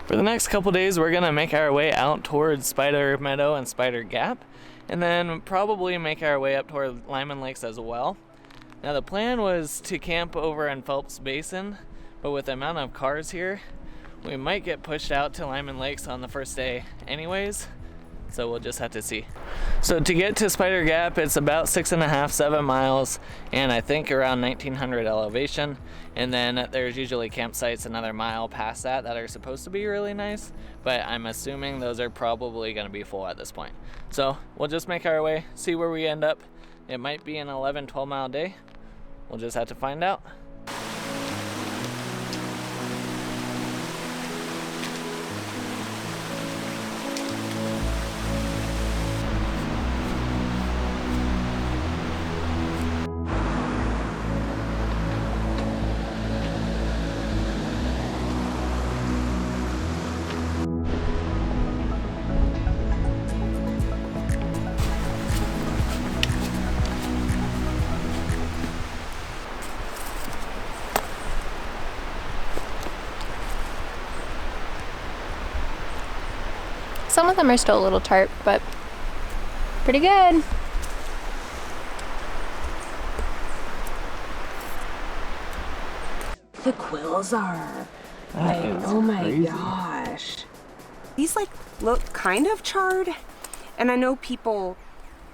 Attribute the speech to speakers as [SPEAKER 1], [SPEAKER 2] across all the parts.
[SPEAKER 1] For the next couple days, we're gonna make our way out towards Spider Meadow and Spider Gap, and then probably make our way up toward Lyman Lakes as well. Now the plan was to camp over in Phelps Basin, but with the amount of cars here, we might get pushed out to Lyman Lakes on the first day anyways, so we'll just have to see. So to get to Spider Gap, it's about 6.5, 7 miles, and I think around 1900 elevation. And then there's usually campsites another mile past that are supposed to be really nice, but I'm assuming those are probably going to be full at this point. So we'll just make our way, see where we end up. It might be an 11, 12 mile day. We'll just have to find out.
[SPEAKER 2] Some of them are still a little tart, but pretty good.
[SPEAKER 3] The quills are like, oh my gosh. These like look kind of charred, and I know people,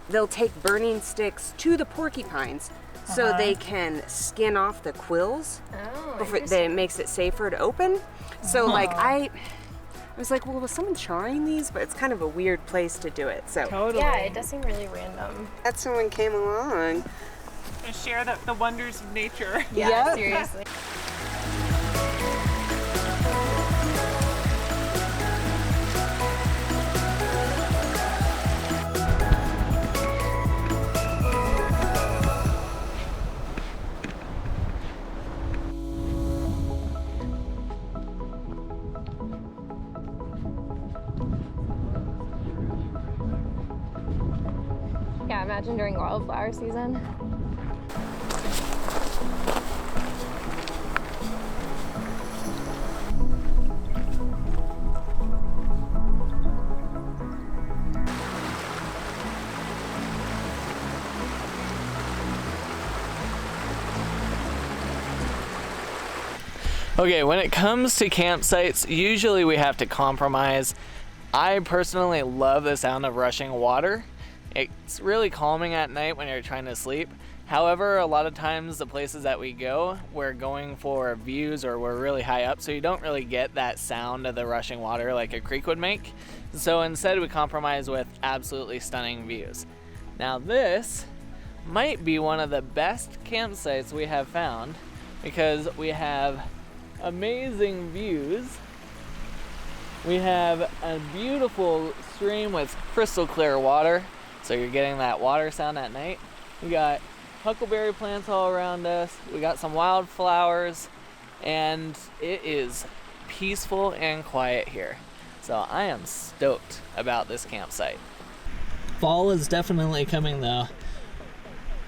[SPEAKER 3] they'll take burning sticks to the porcupines so they can skin off the quills before it makes it safer to open. So like I was like, well, was someone charring these? But it's kind of a weird place to do it. So
[SPEAKER 2] Totally. Yeah, it does seem really random.
[SPEAKER 3] that someone came along.
[SPEAKER 4] To share the wonders of nature.
[SPEAKER 2] Yeah, seriously. Yeah, imagine during wildflower season.
[SPEAKER 1] Okay, when it comes to campsites, usually we have to compromise. I personally love the sound of rushing water. It's really calming at night when you're trying to sleep. However, a lot of times the places that we go, we're going for views or we're really high up, so you don't really get that sound of the rushing water like a creek would make. So instead we compromise with absolutely stunning views. Now this might be one of the best campsites we have found because we have amazing views. We have a beautiful stream with crystal clear water, so you're getting that water sound at night. We got huckleberry plants all around us. We got some wildflowers, and it is peaceful and quiet here. So I am stoked about this campsite. Fall is definitely coming though.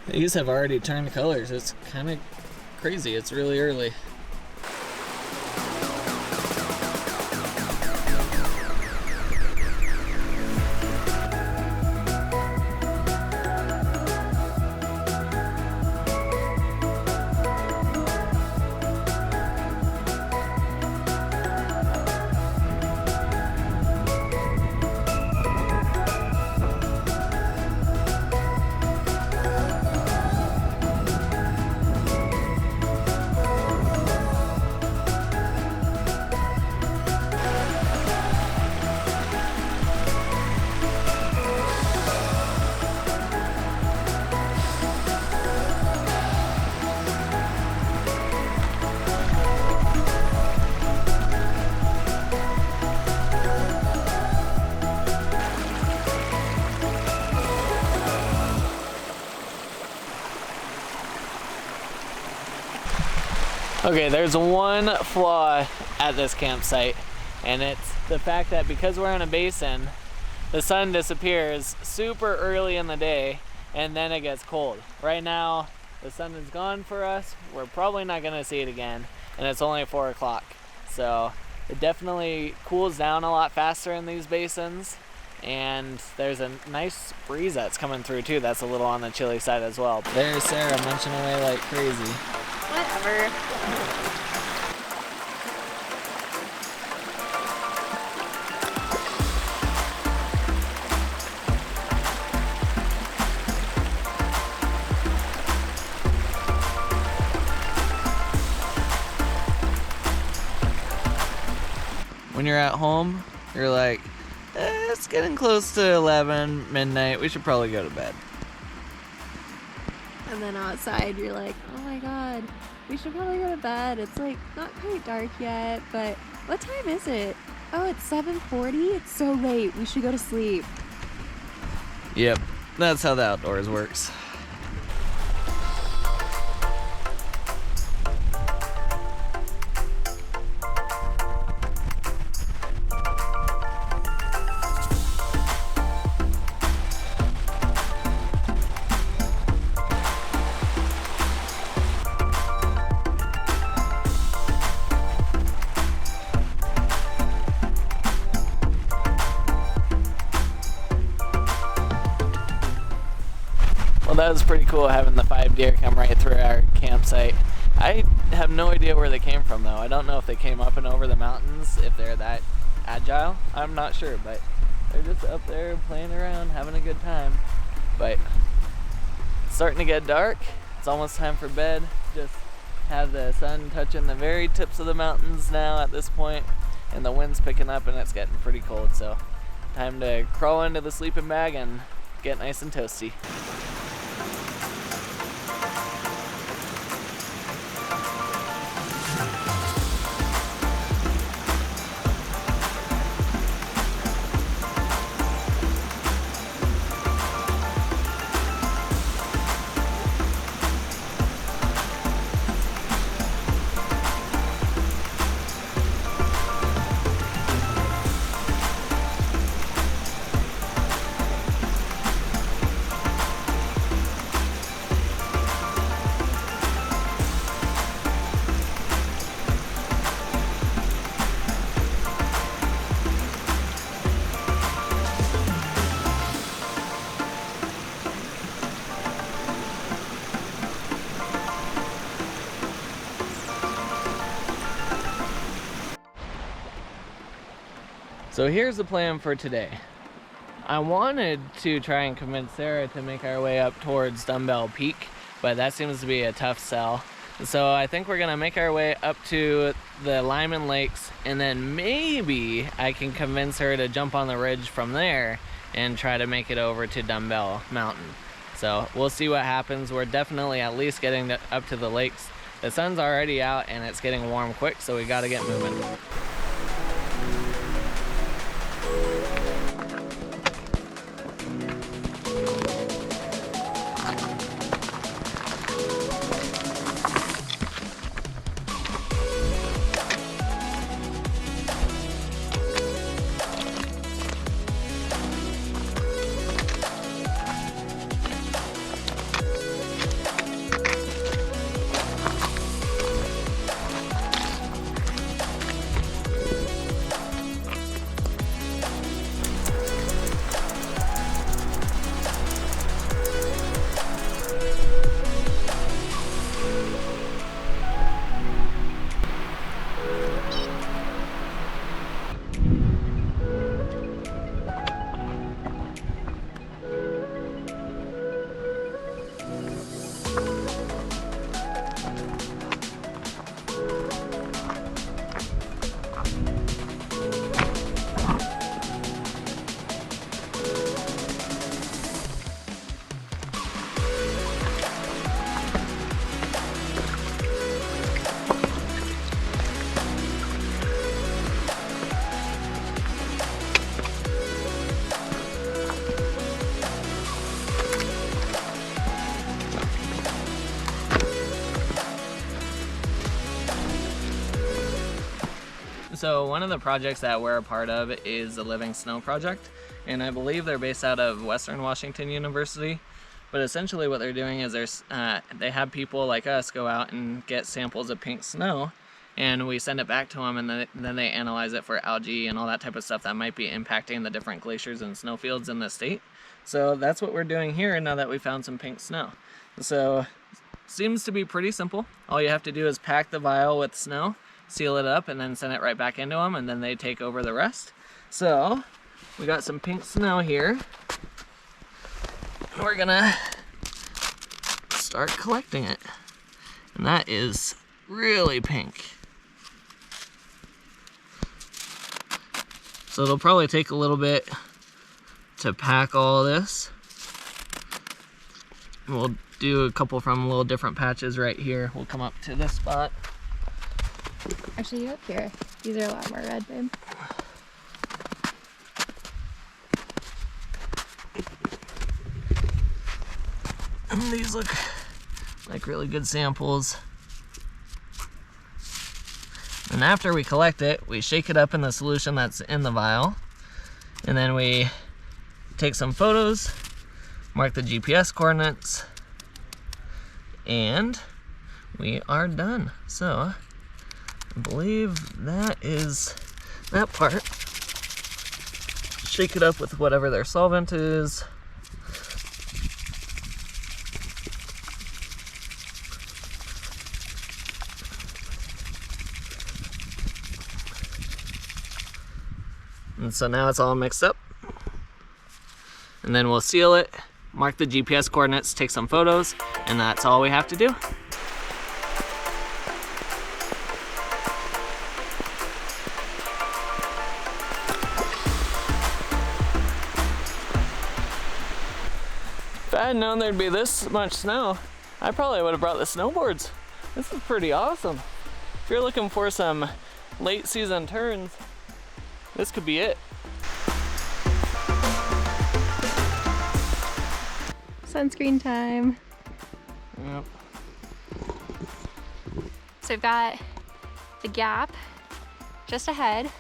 [SPEAKER 1] These have already turned colors. It's kind of crazy. It's really early. Okay, there's one flaw at this campsite, and it's the fact that because we're in a basin, the sun disappears super early in the day, and then it gets cold. Right now, the sun is gone for us. We're probably not gonna see it again, and it's only 4 o'clock. So It definitely cools down a lot faster in these basins, and there's a nice breeze that's coming through too. That's a little on the chilly side as well. There's Sarah munching away like crazy.
[SPEAKER 2] Whatever.
[SPEAKER 1] When you're at home, you're like, it's getting close to 11, midnight, we should probably go to bed.
[SPEAKER 2] And then outside, you're like, oh my god, we should probably go to bed. It's like not quite dark yet, but what time is it? Oh, it's 7:40? It's so late. We should go to sleep.
[SPEAKER 1] Yep, that's how the outdoors works. Well, that was pretty cool having the 5 deer come right through our campsite. I have no idea where they came from though. I don't know if they came up and over the mountains, if they're that agile. I'm not sure, but they're just up there playing around, having a good time. But it's starting to get dark. It's almost time for bed. Just have the sun touching the very tips of the mountains now at this point, and the wind's picking up and it's getting pretty cold. So time to crawl into the sleeping bag and get nice and toasty. So here's the plan for today. I wanted to try and convince Sarah to make our way up towards Dumbbell Peak, but that seems to be a tough sell. So I think we're gonna make our way up to the Lyman Lakes, and then maybe I can convince her to jump on the ridge from there and try to make it over to Dumbbell Mountain. So we'll see what happens. We're definitely at least getting up to the lakes. The sun's already out and it's getting warm quick, so we gotta get moving. So one of the projects that we're a part of is the Living Snow Project, and I believe they're based out of Western Washington University. But essentially what they're doing is they have people like us go out and get samples of pink snow, and we send it back to them, and then they analyze it for algae and all that type of stuff that might be impacting the different glaciers and snowfields in the state. So that's what we're doing here now that we found some pink snow. So seems to be pretty simple. All you have to do is pack the vial with snow, seal it up, and then send it right back into them, and then they take over the rest. So we got some pink snow here. We're gonna start collecting it. And that is really pink. So it'll probably take a little bit to pack all this. We'll do a couple from little different patches right here. We'll come up to this spot.
[SPEAKER 2] Actually, you up here. These are a lot more red, babe.
[SPEAKER 1] And these look like really good samples. And after we collect it, we shake it up in the solution that's in the vial. And then we take some photos, mark the GPS coordinates, and we are done. So I believe that is that part. Shake it up with whatever their solvent is. And so now it's all mixed up. And then we'll seal it, mark the GPS coordinates, take some photos, and that's all we have to do. If I had known there'd be this much snow, I probably would have brought the snowboards. This is pretty awesome. If you're looking for some late season turns, this could be it.
[SPEAKER 2] Sunscreen time.
[SPEAKER 1] Yep.
[SPEAKER 2] So we've got the gap just ahead,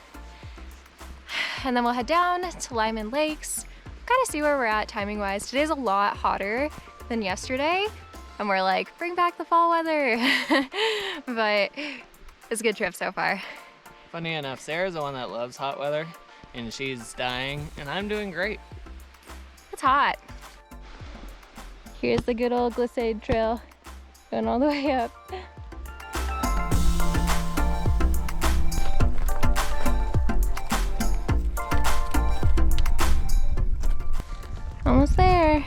[SPEAKER 2] and then we'll head down to Lyman Lakes, kind of see where we're at timing wise. Today's a lot hotter than yesterday, and we're like, bring back the fall weather. But it's a good trip so far.
[SPEAKER 1] Funny enough, Sarah's the one that loves hot weather, and she's dying, and I'm doing great.
[SPEAKER 2] It's hot. Here's the good old Glissade Trail going all the way up. Almost there.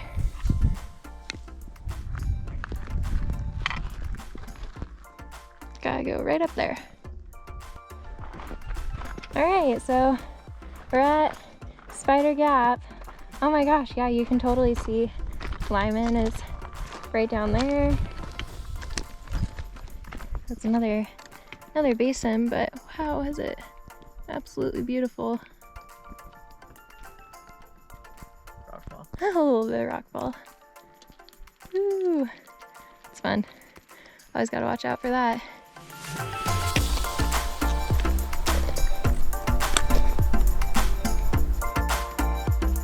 [SPEAKER 2] Gotta go right up there. All right, so we're at Spider Gap. Oh my gosh, yeah, you can totally see Lyman is right down there. That's another basin, but wow, is it absolutely beautiful.
[SPEAKER 1] Rockfall.
[SPEAKER 2] A little bit of rockfall. Ooh, it's fun. Always gotta watch out for that.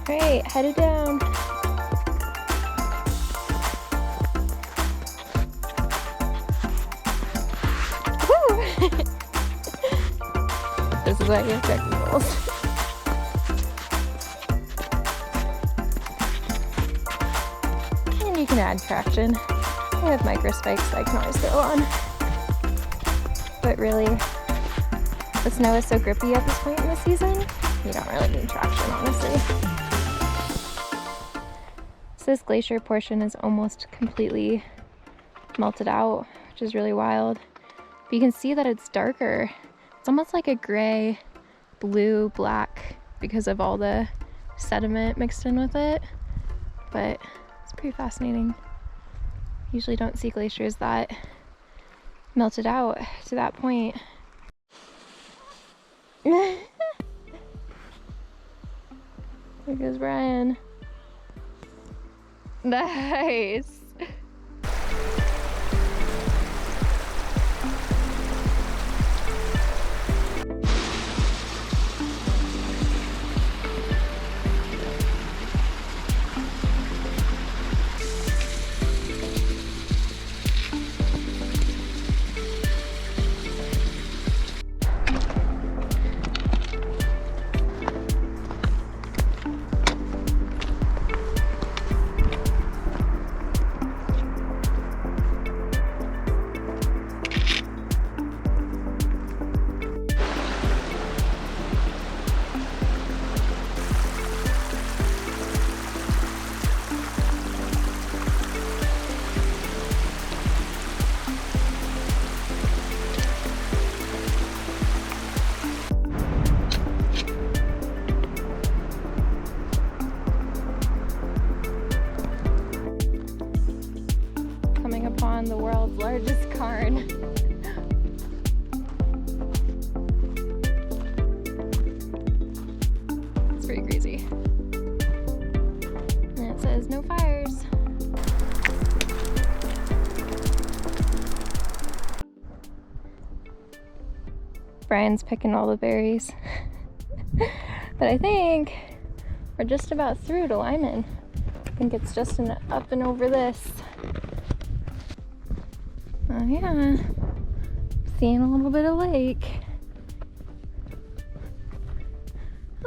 [SPEAKER 2] All right, headed down. This is why you have technicals. And you can add traction. I have micro spikes I can always throw on. But really, the snow is so grippy at this point in the season, you don't really need traction, honestly. So this glacier portion is almost completely melted out, which is really wild. But you can see that it's darker. It's almost like a gray, blue, black because of all the sediment mixed in with it. But it's pretty fascinating. Usually don't see glaciers that melted out to that point. There goes Brian. Nice. crazy. And it says no fires. Brian's picking all the berries. But I think we're just about through to Lyman. I think it's just up and over this. Oh yeah, seeing a little bit of lake.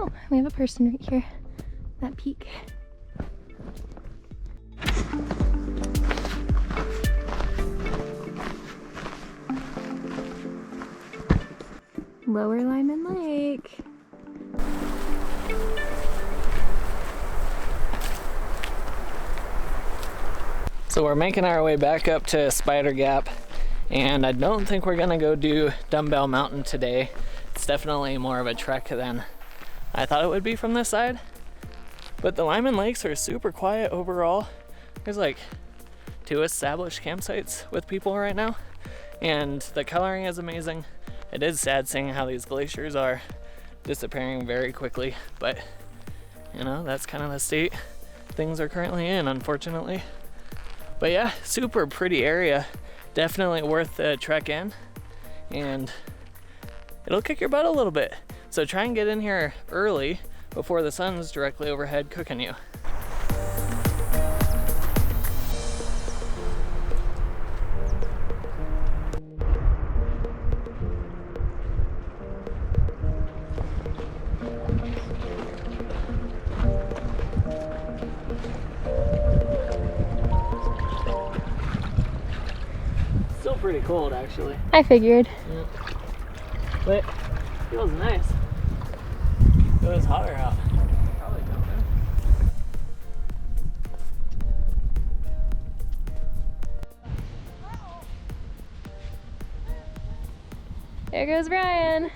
[SPEAKER 2] Oh, we have a person right here, that peak. Lower Lyman Lake.
[SPEAKER 1] So we're making our way back up to Spider Gap, and I don't think we're gonna go do Dumbbell Mountain today. It's definitely more of a trek than I thought it would be from this side. But the Lyman Lakes are super quiet overall. There's like 2 established campsites with people right now, and the coloring is amazing. It is sad seeing how these glaciers are disappearing very quickly, but you know, that's kind of the state things are currently in, unfortunately. But yeah, super pretty area. Definitely worth the trek in, and it'll kick your butt a little bit. So try and get in here early before the sun's directly overhead cooking you. Still pretty cold, actually.
[SPEAKER 2] I figured.
[SPEAKER 1] Yeah. But it feels nice. It was hotter out. Probably don't know.
[SPEAKER 2] There goes Brian.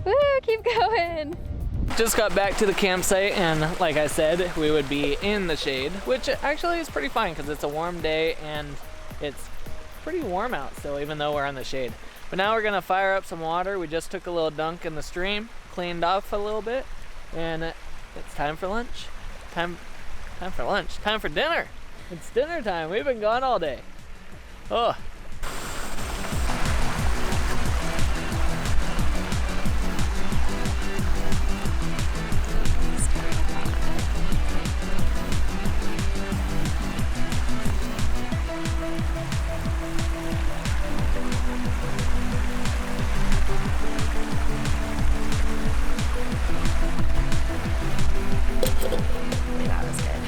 [SPEAKER 2] Woo, keep going.
[SPEAKER 1] Just got back to the campsite, and like I said, we would be in the shade, which actually is pretty fine because it's a warm day and it's pretty warm out still, even though we're in the shade. But now we're gonna fire up some water. We just took a little dunk in the stream, cleaned off a little bit, and it's time for lunch. Time for lunch. Time for dinner. It's dinner time. We've been gone all day. Oh.
[SPEAKER 2] That was good.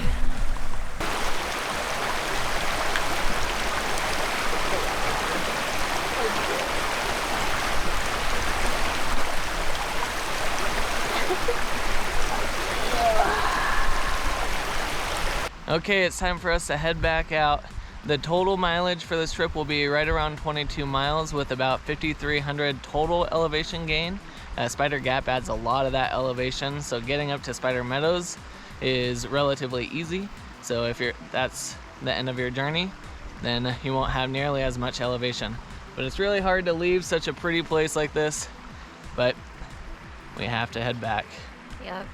[SPEAKER 1] Okay, it's time for us to head back out. The total mileage for this trip will be right around 22 miles with about 5,300 total elevation gain. Spider Gap adds a lot of that elevation, so getting up to Spider Meadows is relatively easy. So if that's the end of your journey, then you won't have nearly as much elevation. But it's really hard to leave such a pretty place like this, but we have to head back.
[SPEAKER 2] Yep.